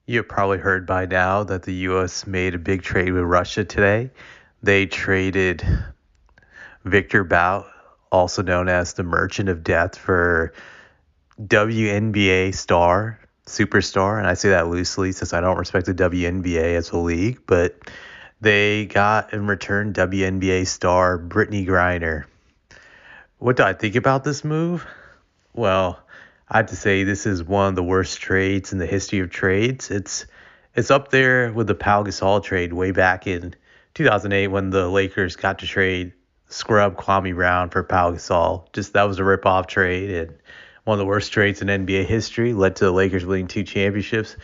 You have probably heard by now that the U.S. made a big trade with Russia today. They traded Victor Bout, also known as the Merchant of Death, for WNBA superstar, and I say that loosely since I don't respect the WNBA as a league, but they got in return WNBA star Brittney Griner. What do I think about this move? Well, I have to say this is one of the worst trades in the history of trades. It's up there with the Pau Gasol trade way back in 2008 when the Lakers got to trade scrub Kwame Brown for Pau Gasol. Just that was a rip-off trade and one of the worst trades in NBA history. Led to the Lakers winning 2 championships.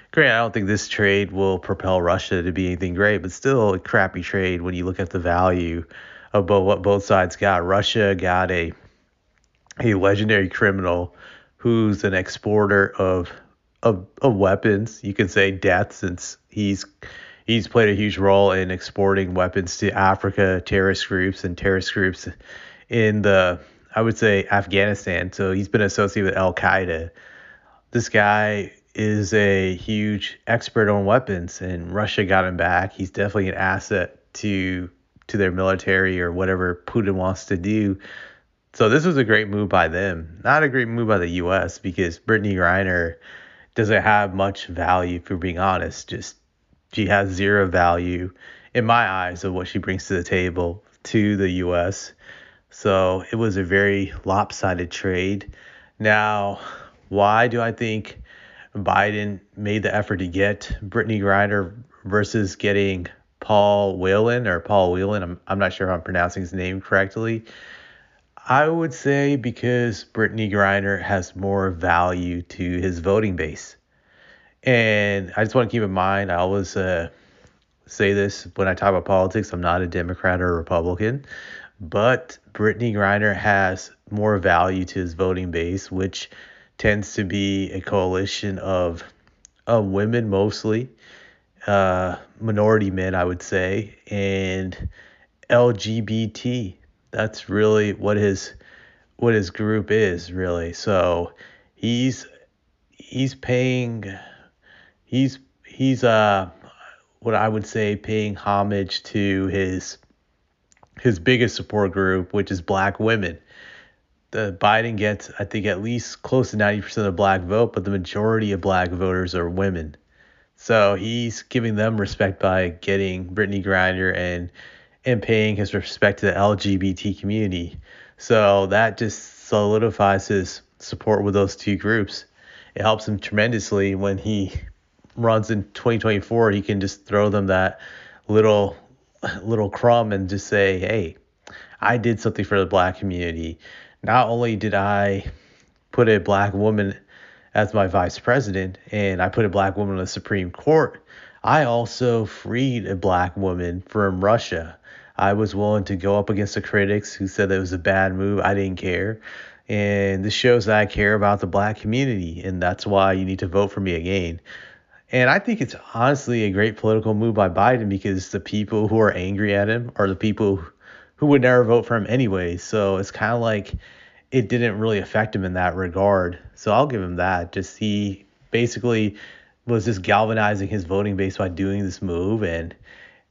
Granted, I don't think this trade will propel Russia to be anything great, but still a crappy trade when you look at the value of what both sides got. Russia got a legendary criminal who's an exporter of weapons. You can say death, since he's played a huge role in exporting weapons to Africa, terrorist groups in the, I would say, Afghanistan. So he's been associated with Al Qaeda. This guy is a huge expert on weapons, and Russia got him back. He's definitely an asset to their military or whatever Putin wants to do. So this was a great move by them. Not a great move by the U.S. because Brittney Griner doesn't have much value, for being honest. Just she has zero value in my eyes of what she brings to the table to the U.S. So it was a very lopsided trade. Now, why do I think Biden made the effort to get Brittney Griner versus getting Paul Whelan? I'm not sure if I'm pronouncing his name correctly. I would say because Brittney Griner has more value to his voting base. And I just want to keep in mind, I always say this when I talk about politics. I'm not a Democrat or a Republican, but Brittney Griner has more value to his voting base, which tends to be a coalition of women mostly, minority men, I would say, and LGBT. That's really what his group is, really. So he's paying he's what I would say paying homage to his biggest support group, which is black women. The Biden gets, I think, at least close to 90% of the black vote, but the majority of black voters are women. So he's giving them respect by getting Brittney Griner and paying his respect to the LGBT community. So that just solidifies his support with those two groups. It helps him tremendously when he runs in 2024. He can just throw them that little crumb and just say, hey, I did something for the black community. Not only did I put a black woman as my vice president and I put a black woman on the Supreme Court, I also freed a black woman from Russia. I was willing to go up against the critics who said that it was a bad move. I didn't care. And this shows that I care about the black community, and that's why you need to vote for me again. And I think it's honestly a great political move by Biden because the people who are angry at him are the people who would never vote for him anyway. So it's kind of like it didn't really affect him in that regard. So I'll give him that. Just he basically was just galvanizing his voting base by doing this move, and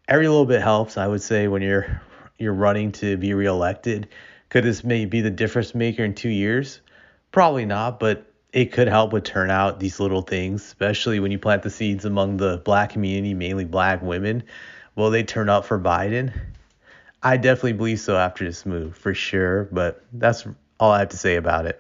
every little bit helps, I would say, when you're running to be reelected. Could this maybe be the difference maker in 2 years? Probably not, but it could help with turnout, these little things, especially when you plant the seeds among the black community, mainly black women. Will they turn up for Biden? I definitely believe so after this move, for sure, but that's all I have to say about it.